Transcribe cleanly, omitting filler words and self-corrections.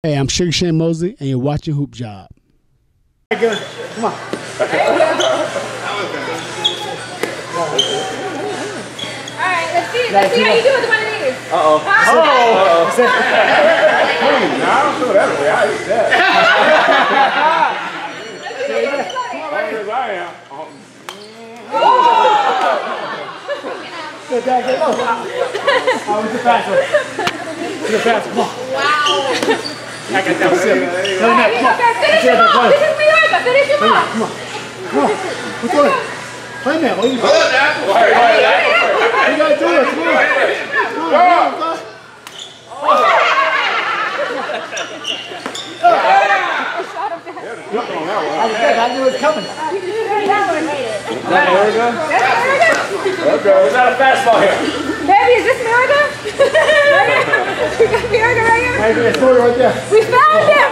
Hey, I'm Sugar Shane Mosley, and you're watching HoopJab. Good. Come on. Alright, let's see how you do with one of these. Uh-oh. Oh! Hey, now I don't feel that way. I hate that. As I am. Good, Dad, get low. What's the pass? What's the pass? Come on. Wow. I got that sip. Okay, finish him off. This is Mayorga. Finish him off. Come on. Come on. What's going on? Play man. What are you doing? You gotta do it. Come on. Come on. I knew it was coming. Is that Mayorga? Is that a fastball here? Baby, is this Mayorga? We got Mayorga right here. Right there. We found him.